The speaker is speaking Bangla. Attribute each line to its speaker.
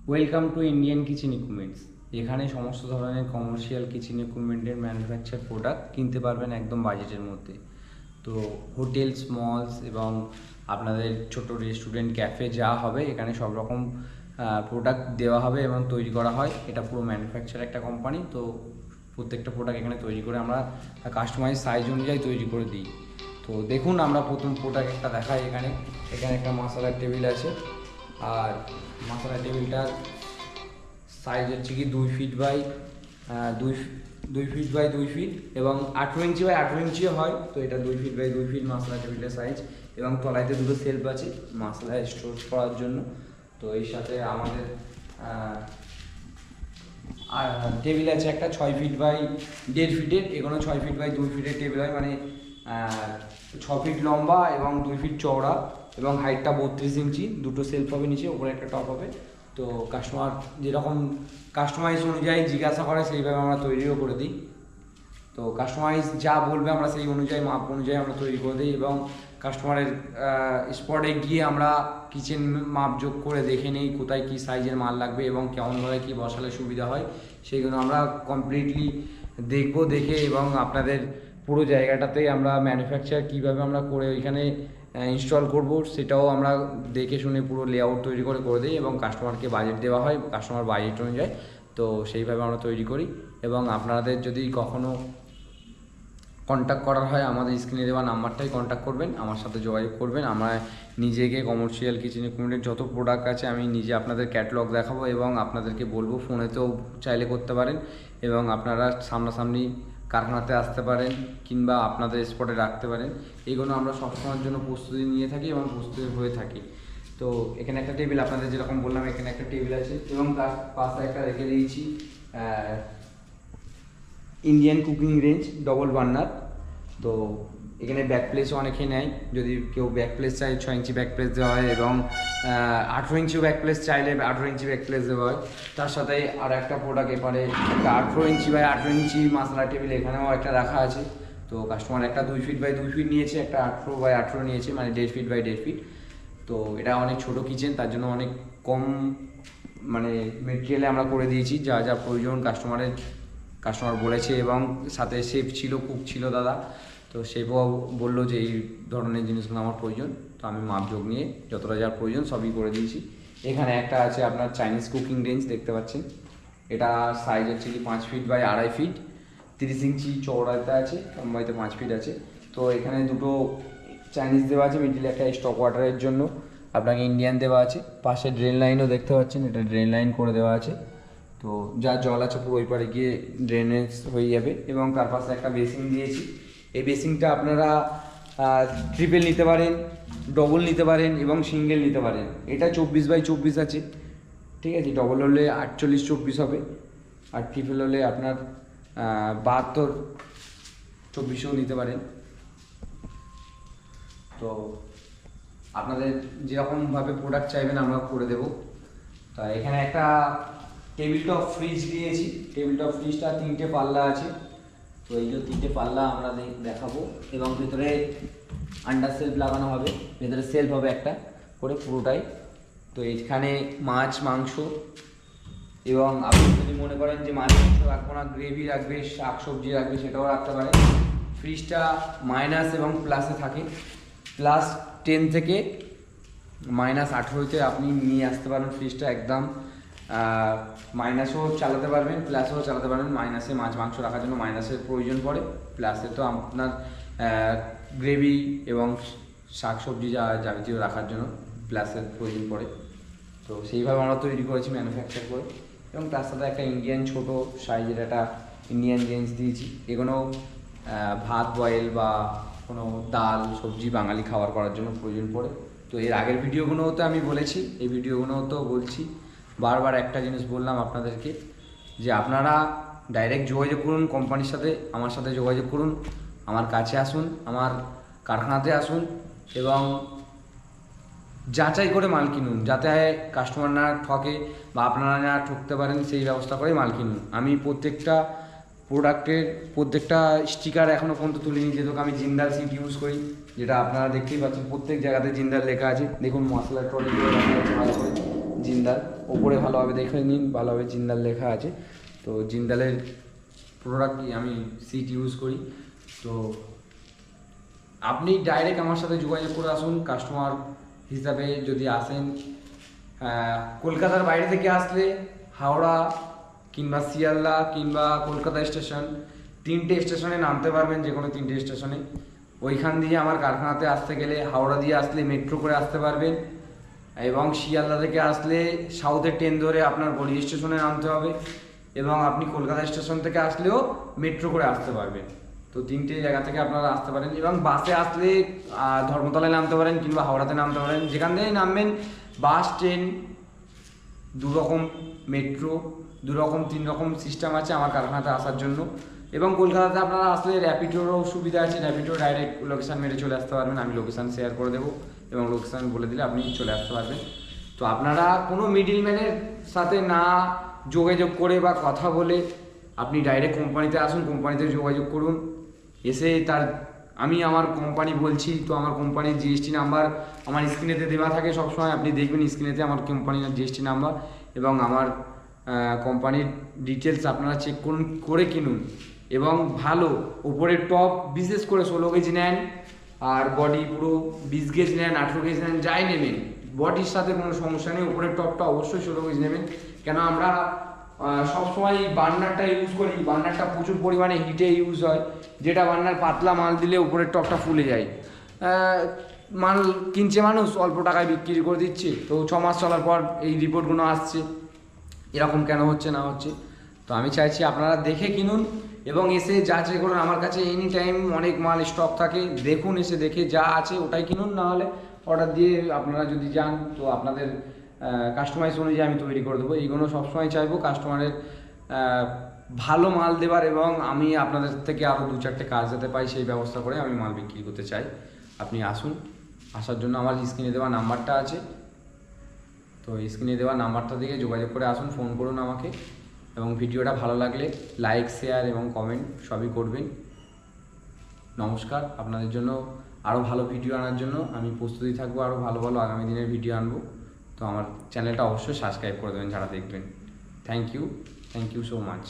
Speaker 1: Welcome to Indian kitchen equipments. এখানে সমস্ত ধরনের কমার্শিয়াল কিচেন ইকুইপমেন্টের ম্যানুফ্যাকচার প্রোডাক্ট কিনতে পারবেন একদম বাজেটের মধ্যে। তো হোটেলস, মলস এবং আপনাদের ছোট রেস্টুরেন্ট, ক্যাফে যা হবে এখানে সব রকম প্রোডাক্ট দেওয়া হবে এবং তৈরি করা হয়। এটা পুরো ম্যানুফ্যাকচার একটা কোম্পানি। তো প্রত্যেকটা প্রোডাক্ট এখানে তৈরি করে আমরা কাস্টমাইজ সাইজ অনুযায়ী তৈরি করে দিই। তো দেখুন, আমরা প্রথম প্রোডাক্ট একটা দেখাই। এখানে একটা মশলার টেবিল আছে, আর মশলা টেবিলটার সাইজ হচ্ছে কি 2 ফিট বাই 2 ফিট এবং 18 ইঞ্চি বাই 18 ইঞ্চিও হয়। তো এটা 2 ফিট বাই 2 ফিট মশলা টেবিলের সাইজ, এবং তলাইতে দুটো সেলফ আছে মশলা স্টোর করার জন্য। তো এর সাথে আমাদের আর টেবিল আছে একটা 6 ফিট বাই 1.5 ফিটের। এগুলো 6 ফিট বাই 2 ফিটের টেবিল হয়, মানে 6 ফিট লম্বা এবং 2 ফিট চওড়া, এবং হাইটটা 32 ইঞ্চি। দুটো সেলফ হবে নিচে, ওপরে একটা টপ হবে। তো কাস্টমার যেরকম কাস্টমাইজ অনুযায়ী জিজ্ঞাসা করে সেইভাবে আমরা তৈরিও করে দিই। তো কাস্টমাইজ যা বলবে আমরা সেই অনুযায়ী, মাপ অনুযায়ী আমরা তৈরি করে দিই, এবং কাস্টমারের স্পটে গিয়ে আমরা কিচেন মাপ যোগ করে দেখে নিই কোথায় কী সাইজের মাল লাগবে এবং কেমনভাবে কী বসালে সুবিধা হয়, সেইগুলো আমরা কমপ্লিটলি দেখে এবং আপনাদের পুরো জায়গাটাতেই আমরা ম্যানুফ্যাকচার কীভাবে আমরা করে ওইখানে ইনস্টল করব সেটাও আমরা দেখে শুনে পুরো লেআউট তৈরি করে দিই, এবং কাস্টমারকে বাজেট দেওয়া হয় কাস্টমার বাজেট অনুযায়ী। তো সেইভাবে আমরা তৈরি করি। এবং আপনাদের যদি কখনও কন্ট্যাক্ট করার হয়, আমাদের স্ক্রিনে দেওয়া নাম্বারটাই কন্ট্যাক্ট করবেন, আমার সাথে যোগাযোগ করবেন। আমরা নিজেকে কমার্শিয়াল কিচেন ইকুইপমেন্টের যত প্রোডাক্ট আছে আমি নিজে আপনাদের ক্যাটালগ দেখাবো এবং আপনাদেরকে বলবো। ফোনেতেও চাইলে করতে পারেন, এবং আপনারা সামনাসামনি কারখানাতে আসতে পারেন কিংবা আপনাদের স্পটে রাখতে পারেন। এইগুলো আমরা সবসময়ের জন্য প্রস্তুতি নিয়ে থাকি এবং প্রস্তুতি হয়ে থাকি। তো এখানে একটা টেবিল, আপনাদের যেরকম বললাম এখানে একটা টেবিল আছে, এবং তার পাশে একটা রেখে দিয়েছি Indian cooking range double burner. তো এখানে ব্যাক প্লেসও অনেকে নেয়, যদি কেউ ব্যাক প্লেস চাই 6 ইঞ্চি ব্যাক প্লেস দেওয়া হয়, এবং 18 ইঞ্চি ব্যাক প্লেস চাইলে 18 ইঞ্চি ব্যাক প্লেস দেওয়া হয়। তার সাথে আর একটা প্রোডাক্ট এপারে একটা 18 inch by 18 inch masala table এখানেও একটা রাখা আছে। তো কাস্টমার একটা 2 ফিট বাই 2 ফিট নিয়েছে, একটা 18 বাই 18 নিয়েছে, মানে 1.5 ফিট বাই 1.5 ফিট। তো এটা অনেক ছোটো কিচেন, তার জন্য অনেক কম মানে মেটেরিয়ালে আমরা করে দিয়েছি যা যা প্রয়োজন কাস্টমার বলেছে, এবং সাথে শেফ ছিল, কুক ছিল দাদা। তো শেফও বললো যে এই ধরনের জিনিসগুলো আমার প্রয়োজন। তো আমি মাপযোগ নিয়ে যতটা যা প্রয়োজন সবই করে দিয়েছি। এখানে একটা আছে আপনার চাইনিজ কুকিং রেঞ্জ, দেখতে পাচ্ছেন। এটা সাইজ হচ্ছে কি 5 ফিট বাই 2.5 ফিট, 30 ইঞ্চি চওড়াতে আছে, লম্বাইতে 5 ফিট আছে। তো এখানে দুটো চাইনিজ দেওয়া আছে, মিডিলে একটা স্টক ওয়াটারের জন্য আপনাকে ইন্ডিয়ান দেওয়া আছে। পাশে ড্রেন লাইনও দেখতে পাচ্ছেন, এটা ড্রেন লাইন করে দেওয়া আছে। তো যা জল আছে পুরো ওই পারে গিয়ে ড্রেনেজ হয়ে যাবে, এবং তার পাশে একটা বেসিন দিয়েছি। এই বেসিনটা আপনারা ট্রিপল নিতে পারেন, ডবল নিতে পারেন এবং সিঙ্গেল নিতে পারেন। এটা 24 বাই 24 আছে, ঠিক আছে। ডবল হলে 48-24 হবে, আর ট্রিপল হলে আপনার 72-24ও নিতে পারেন। তো আপনাদের যেরকমভাবে প্রোডাক্ট চাইবেন আমরা করে দেবো। তা এখানে একটা টেবিল টপ ফ্রিজ দিয়েছি। টেবিল টপ ফ্রিজটা 3টে পাল্লা আছে। তো এই যে 3টে পাল্লা আমরা দেখাবো, এবং ভেতরে আন্ডার সেলফ লাগানো হবে, ভেতরে সেলফ হবে একটা করে পুরোটাই। তো এখানে মাছ, মাংস, এবং আপনি যদি মনে করেন যে মাছ মাংস রাখবো না, গ্রেভি রাখবে, শাক সবজি রাখবে, সেটাও রাখতে পারেন। ফ্রিজটা মাইনাস এবং প্লাসে থাকে। +10 থেকে -18তে আপনি নিয়ে আসতে পারেন ফ্রিজটা। একদম মাইনাসও চালাতে পারবেন, প্লাসও চালাতে পারবেন। মাইনাসে মাছ মাংস রাখার জন্য মাইনাসের প্রয়োজন পড়ে, প্লাসে তো আপনার গ্রেভি এবং শাক সবজি যা যাবতীয় রাখার জন্য প্লাসের প্রয়োজন পড়ে। তো সেইভাবে আমরা তৈরি করেছি, ম্যানুফ্যাকচার করে। এবং তার সাথে একটা ইন্ডিয়ান ছোটো সাইজের একটা ইন্ডিয়ান রেঞ্জ দিয়েছি। এগুলো ভাত বয়েল বা কোনো ডাল সবজি বাঙালি খাবার করার জন্য প্রয়োজন পড়ে। তো এর আগের ভিডিওগুলোতে আমি বলেছি, এই ভিডিওগুলোতেও বলছি, বারবার একটা জিনিস বললাম আপনাদেরকে, যে আপনারা ডাইরেক্ট যোগাযোগ করুন কোম্পানির সাথে, আমার সাথে যোগাযোগ করুন, আমার কাছে আসুন, আমার কারখানাতে আসুন, এবং যাচাই করে মাল কিনুন, যাতে কাস্টমার না ঠকে বা আপনারা না ঠকতে পারেন, সেই ব্যবস্থা করে মাল কিনুন। আমি প্রত্যেকটা প্রোডাক্টের প্রত্যেকটা স্টিকার এখনও পর্যন্ত তুলিনি, যেহেতু আমি জিন্দাল সিট ইউজ করি, যেটা আপনারা দেখতেই পাচ্ছেন প্রত্যেক জায়গাতে জিন্দাল লেখা আছে। দেখুন মশলার ট্রলি ভালো করে জিন্দাল, ওপরে ভালোভাবে দেখে নিন, ভালোভাবে জিন্দাল লেখা আছে। তো জিন্দালের প্রোডাক্টই আমি সিট ইউজ করি। তো আপনি ডাইরেক্ট আমার সাথে যোগাযোগ করে আসুন কাস্টমার হিসাবে যদি আসেন। কলকাতার বাইরে থেকে আসলে হাওড়া কিংবা শিয়ালদা কিংবা কলকাতা স্টেশন, 3টে স্টেশনে নামতে পারবেন, যে কোনো 3টে স্টেশনে। ওইখান দিয়ে আমার কারখানাতে আসতে গেলে হাওড়া দিয়ে আসলে মেট্রো করে আসতে পারবেন, এবং শিয়ালদা থেকে আসলে সাউথের ট্রেন ধরে আপনার বড়ি স্টেশনে নামতে হবে, এবং আপনি কলকাতা স্টেশন থেকে আসলেও মেট্রো করে আসতে পারবেন। তো 3টে জায়গা থেকে আপনারা আসতে পারেন, এবং বাসে আসলে ধর্মতলায় নামতে পারেন কিংবা হাওড়াতে নামতে পারেন, যেখান থেকেই নামবেন। বাস, ট্রেন দুরকম, মেট্রো দুরকম, 3 রকম সিস্টেম আছে আমার কারখানাতে আসার জন্য। এবং কলকাতাতে আপনারা আসলে র্যাপিডোরও সুবিধা আছে, র্যাপিডো ডাইরেক্ট লোকেশান মেরে চলে আসতে পারবেন, আমি লোকেশান শেয়ার করে দেবো এবং লোকেশান বলে দিলে আপনি চলে আসতে পারবেন। তো আপনারা কোনো মিডিলম্যানের সাথে না যোগাযোগ করে বা কথা বলে আপনি ডাইরেক্ট কোম্পানিতে আসুন, কোম্পানিতে যোগাযোগ করুন। এসে আমি আমার কোম্পানি বলছি, তো আমার কোম্পানির জিএসটি নাম্বার আমার স্ক্রিনেতে দেওয়া থাকে সবসময়, আপনি দেখবেন স্ক্রিনেতে আমার কোম্পানির জিএসটি নাম্বার এবং আমার কোম্পানির ডিটেলস আপনারা চেক করুন, করে কিনুন। এবং ভালো ওপরে টপ, বিশেষ করে 16 কেজি নেন, আর বডি পুরো 20 গেজ নেন, 18 কেজি নেন, যাই নেবেন, বডির সাথে কোনো সমস্যা নেই, উপরের টপটা অবশ্যই 16 কেজি নেবেন। কেন আমরা সবসময় বার্নারটা ইউজ করি, বার্নারটা প্রচুর পরিমাণে হিটে ইউজ হয়, যেটা বার্নার পাতলা মাল দিলে উপরের টপটা ফুলে যায়। মাল কিনছে মানুষ, অল্প টাকায় বিক্রি করে দিচ্ছে, তো 6 মাস চলার পর এই রিপোর্টগুলো আসছে, এরকম কেন হচ্ছে না হচ্ছে। তো আমি চাইছি আপনারা দেখে কিনুন এবং এসে যাচাই করুন। আমার কাছে এনি টাইম অনেক মাল স্টক থাকে, দেখুন, এসে দেখে যা আছে ওটাই কিনুন, না হলে অর্ডার দিয়ে আপনারা যদি যান তো আপনাদের কাস্টমাইজ অনুযায়ী আমি তৈরি করে দেবো। এইগুলো সবসময় চাইবো কাস্টমারের ভালো মাল দেওয়ার, এবং আমি আপনাদের থেকে আরও 2-4টে কাজ যাতে পাই সেই ব্যবস্থা করে আমি মাল বিক্রি করতে চাই। আপনি আসুন, আসার জন্য আমার স্ক্রিনে দেওয়া নাম্বারটা আছে, তো স্ক্রিনে দেওয়া নাম্বারটা থেকে যোগাযোগ করে আসুন, ফোন করুন আমাকে। এবং ভিডিওটা ভালো লাগলে লাইক, শেয়ার এবং কমেন্ট সবই করবেন। নমস্কার। আপনাদের জন্য আরও ভালো ভিডিও আনার জন্য আমি প্রস্তুতি থাকবো, আরও ভালো ভালো আগামী দিনের ভিডিও আনবো। তো আমার চ্যানেলটা অবশ্যই সাবস্ক্রাইব করে দেবেন যারা দেখবেন। Thank you so much.